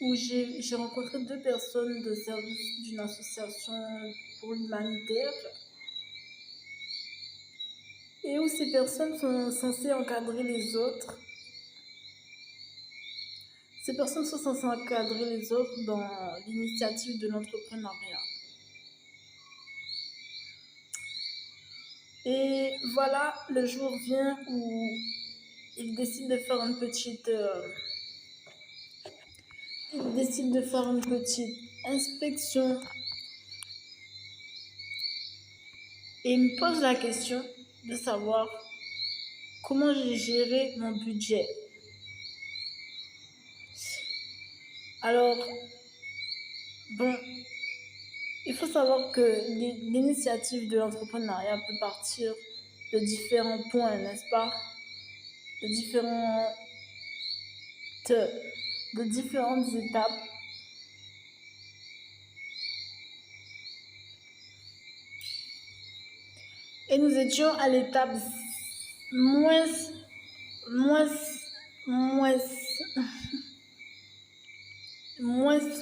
où j'ai rencontré 2 personnes de service d'une association pour l'humanitaire et où ces personnes sont censées encadrer les autres. Ces personnes sont censées encadrer les autres dans l'initiative de l'entrepreneuriat. Et voilà, le jour vient où ils décident de faire une petite inspection et me posent la question de savoir comment j'ai géré mon budget. Alors, bon, il faut savoir que l'initiative de l'entrepreneuriat peut partir de différents points, n'est-ce pas? De différentes étapes. Et nous étions à l'étape moins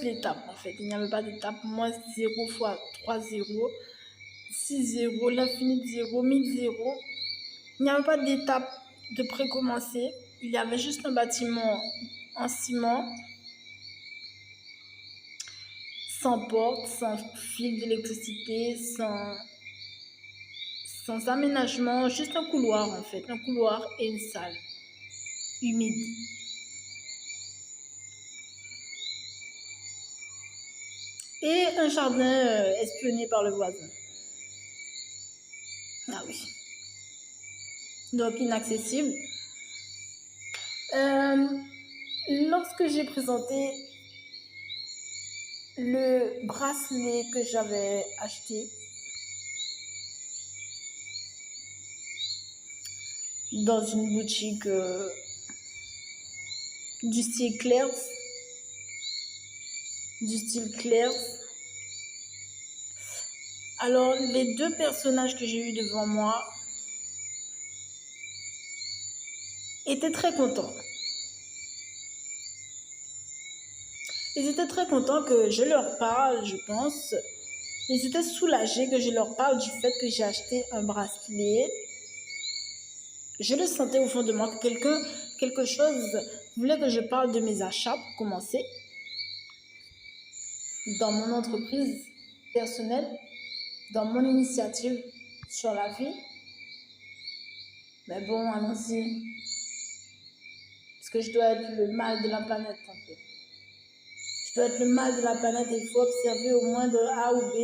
l'étape en fait. Il n'y avait pas d'étape, moins 0 fois 3 0, 6 0, l'infini de 0, 1000 0. Il n'y avait pas d'étape de précommencer. Il y avait juste un bâtiment en ciment, sans porte, sans fil d'électricité, sans aménagement, juste un couloir en fait, un couloir et une salle humide. Et un jardin espionné par le voisin. Ah oui. Donc inaccessible. Lorsque j'ai présenté le bracelet que j'avais acheté dans une boutique du style Claire's, alors les 2 personnages que j'ai eu devant moi étaient très contents. Ils étaient très contents que je leur parle, je pense. Ils étaient soulagés que je leur parle du fait que j'ai acheté un bracelet. Je le sentais au fond de moi que quelque chose voulait que je parle de mes achats pour commencer. Dans mon entreprise personnelle, dans mon initiative sur la vie. Mais bon, allons-y. Parce que je dois être le mal de la planète un peu. Je dois être le mal de la planète et il faut observer au moins de A ou B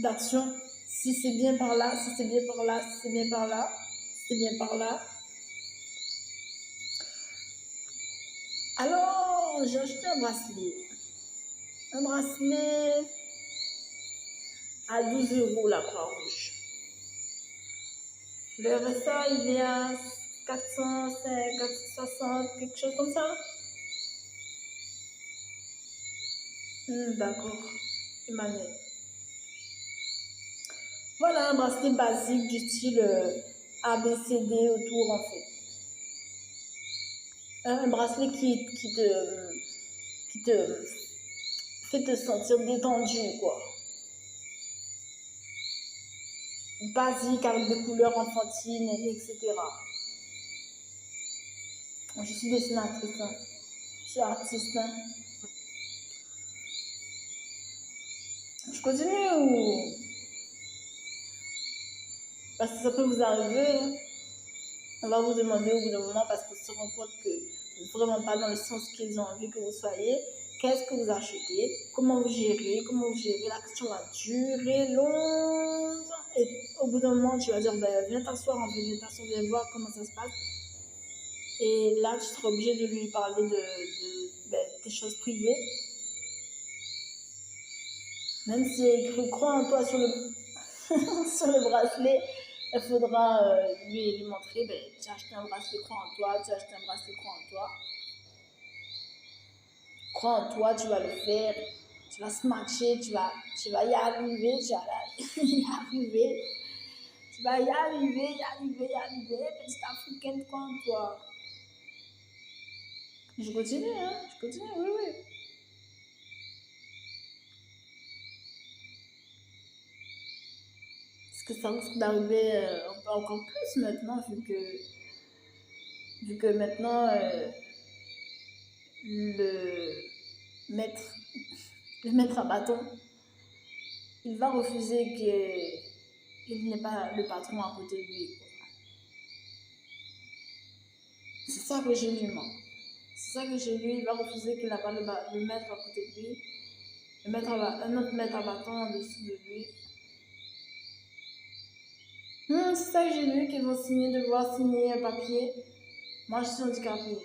d'action. Si c'est bien par là, si c'est bien par là, si c'est bien par là, si c'est bien par là. Alors, j'ai acheté un bracelet. Un bracelet à 12 € la Croix-Rouge. Le RSA, il est à 405, 460, quelque chose comme ça. D'accord, Emmanuel. Voilà un bracelet basique du style ABCD autour en fait. Un bracelet qui te fait te sentir détendu quoi. Basique avec des couleurs enfantines, etc. Je suis dessinatrice, hein. Je suis artiste. Hein. Je continue ou... Parce que ça peut vous arriver. Hein. On va vous demander au bout d'un moment parce qu'on se rend compte que vous n'êtes vraiment pas dans le sens qu'ils ont envie que vous soyez. Qu'est-ce que vous achetez? Comment vous gérez? La question va durer longtemps. Et au bout d'un moment, tu vas dire, viens t'asseoir, viens voir comment ça se passe. Et là, tu seras obligé de lui parler de tes choses privées. Même si il y a écrit crois en toi sur le, sur le bracelet, il faudra lui montrer, tu as acheté un bracelet, crois en toi, tu as acheté un bracelet, crois en toi. Crois en toi, tu vas le faire, tu vas smatcher, tu vas y arriver, tu vas y arriver, Tu vas y arriver, petite africaine comme toi. Je continue, oui, oui. Parce que ça risque d'arriver encore plus maintenant, vu que maintenant le maître, le maître à bâton, il va refuser qu'il n'ait pas le patron à côté de lui. C'est ça que j'ai lu, moi. C'est ça que j'ai lu, il va refuser qu'il n'a pas le maître à côté de lui, un autre maître à bâton en dessous de lui. C'est ça que j'ai lu, qu'ils vont devoir signer un papier. Moi, je suis handicapée.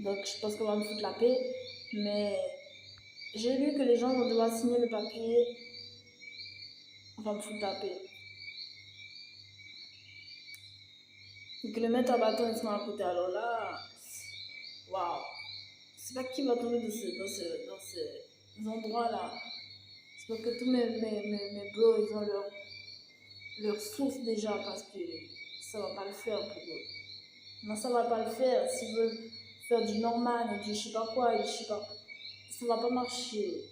Donc, je pense qu'on va me foutre la paix. Mais j'ai lu que les gens vont devoir signer le papier. On va me foutre la paix. Et que le maître à bâton, il sera à côté. Alors là, waouh. C'est pas qui va tomber dans ces endroits-là. C'est parce que tous mes bros, ils ont leur source déjà parce que ça va pas le faire pour eux. Non, ça va pas le faire. S'ils veulent faire du normal et du je sais pas quoi, et je sais pas, ça va pas marcher.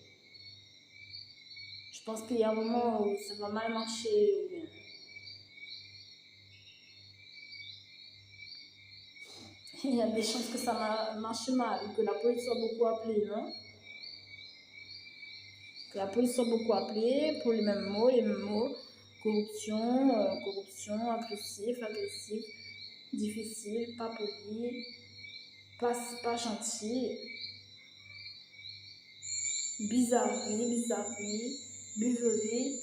Je pense qu'il y a un moment où ça va mal marcher ou bien. Il y a des chances que ça marche mal, que la police soit beaucoup appelée, non? Que la police soit beaucoup appelée pour les mêmes mots. Corruption, agressif, difficile, pas poli, pas gentil, bizarrerie, buverie,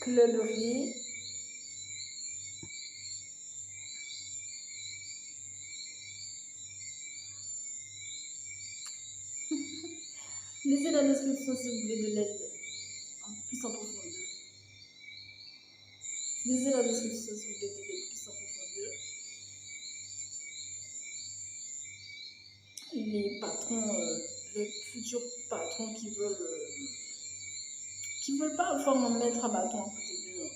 cluberie. Lisez la description si vous voulez de l'aide, plus en profondeur. Lisez la description si vous voulez de l'aide plus en profondeur. Les patrons, les futurs patrons qui veulent pas avoir un maître à bâton à côté d'eux.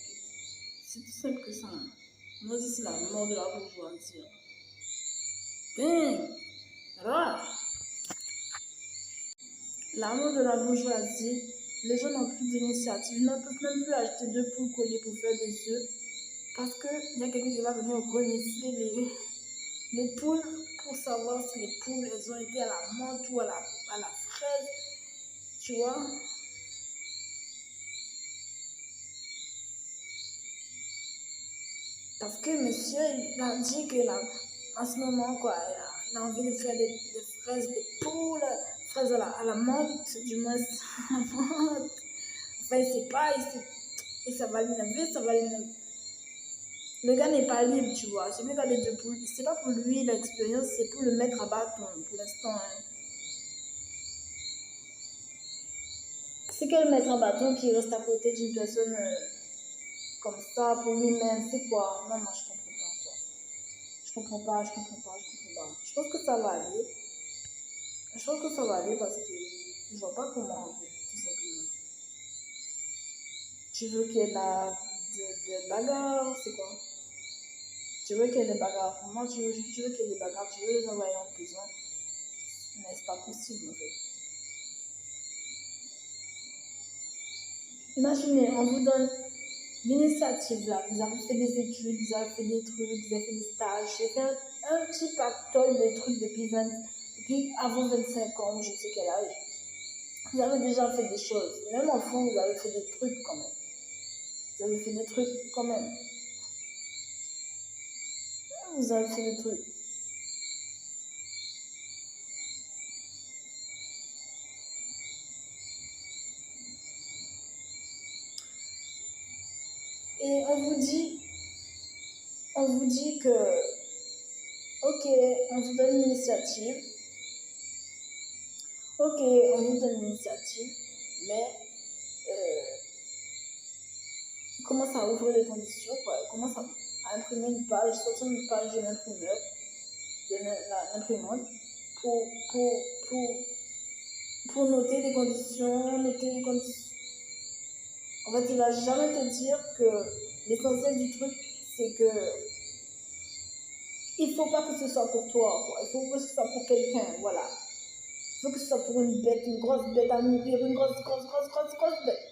C'est tout simple que ça. Moi, c'est la mort de la bourgeoisie. La mort de la bourgeoisie, les gens n'ont plus d'initiative, ils ne peuvent même plus acheter 2 poules collées pour faire des œufs parce qu'il y a quelqu'un qui va venir renifler les poules pour savoir si les poules elles ont été à la menthe ou à la fraise, tu vois. Parce que monsieur, il a dit que là, en ce moment, quoi, il a envie de faire des fraises, des poules, fraises à la menthe, du moins, à la menthe. Enfin, il sait pas, et ça va l'énerver, ça va l'énerver. Le gars n'est pas libre, tu vois. Celui qui a les 2 poules, c'est pas pour lui l'expérience, c'est pour le mettre à bâton pour l'instant. C'est quel mettre à bâton qui reste à côté d'une personne comme ça pour lui-même, c'est quoi? Non, moi je comprends pas quoi. Je comprends pas. Je pense que ça va aller. Je pense que ça va aller parce que je vois pas comment en fait, tout simplement. Tu veux qu'il y ait de bagarres, c'est quoi? Tu veux qu'il y ait des bagarres. Moi, tu veux qu'il y ait des bagarres, tu veux les envoyer en prison. Mais c'est pas possible en fait. Imaginez, on vous donne l'initiative là, vous avez fait des études, vous avez fait des trucs, vous avez fait des stages, j'ai fait un petit pactole de trucs depuis avant 25 ans, je sais quel âge. Vous avez déjà fait des choses, même enfant, vous avez fait des trucs quand même. Vous avez fait des trucs quand même. Vous avez fait des trucs. Et on vous dit que, ok, on vous donne l'initiative. Ok, on vous donne l'initiative, mais il commence à ouvrir les conditions, quoi. Il commence à imprimer une page, sortir une page de l'imprimeur, de l'imprimante, pour, pour, pour, pour noter les conditions, En fait, il va jamais te dire que l'essentiel du truc, c'est que il faut pas que ce soit pour toi, quoi. Il faut que ce soit pour quelqu'un, voilà. Il faut que ce soit pour une bête, une grosse bête à nourrir, une grosse bête.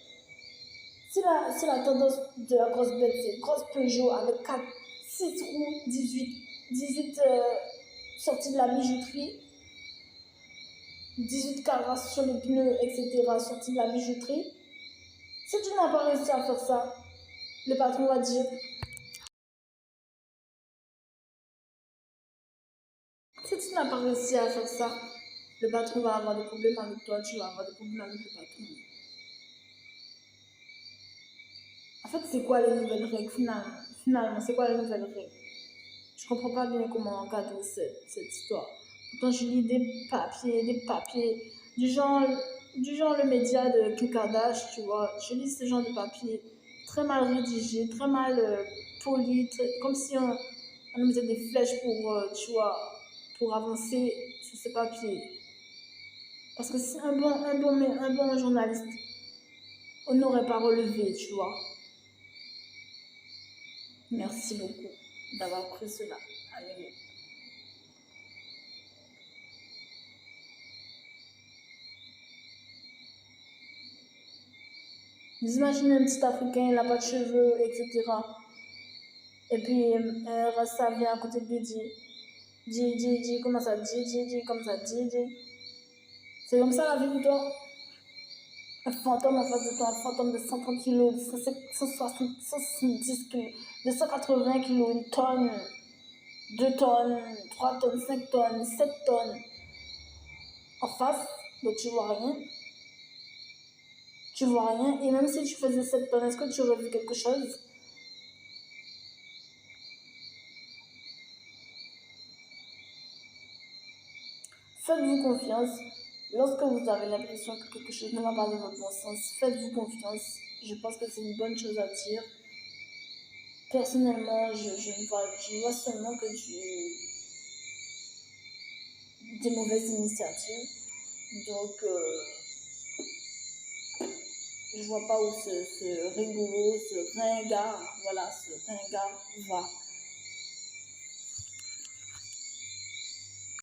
Si la tendance de la grosse bête, c'est une grosse Peugeot avec 4, 6 roues, 18 sorties de la bijouterie, 18 carrosses sur les pneus, etc., sorties de la bijouterie, si tu n'as pas réussi à faire ça, le patron va dire, si tu n'as pas réussi à faire ça, le patron va avoir des problèmes avec toi, tu vas avoir des problèmes avec le patron. En fait, c'est quoi les nouvelles règles finalement, c'est quoi les nouvelles règles? Je comprends pas bien comment encadrer cette histoire. Pourtant, je lis des papiers, du genre le média de Kim Kardashian, tu vois. Je lis ce genre de papiers très mal rédigés, très mal polis, comme si on nous mettait des flèches pour, tu vois, pour avancer sur ces papiers. Parce que si un bon journaliste, on n'aurait pas relevé, tu vois. Merci beaucoup d'avoir cru cela. Allez. Vous imaginez un petit Africain, il n'a pas de cheveux, etc. Et puis, Rasta vient à côté de lui dit, comment ça, comme ça, dit. C'est comme ça la vie de toi. Un fantôme en face de toi, un fantôme de 130 kilos, 160, 170 kilos, de 180 kilos, une tonne, 2 tonnes, 3 tonnes, 5 tonnes, 7 tonnes. En face, donc tu vois rien. Tu vois rien. Et même si tu faisais 7 tonnes, est-ce que tu aurais vu quelque chose? Faites-vous confiance. Lorsque vous avez l'impression que quelque chose ne va pas dans votre bon sens, faites-vous confiance. Je pense que c'est une bonne chose à dire. Personnellement, je vois seulement que des mauvaises initiatives. Donc, je vois pas où ce rigolo, ce ringard, voilà, ce ringard va.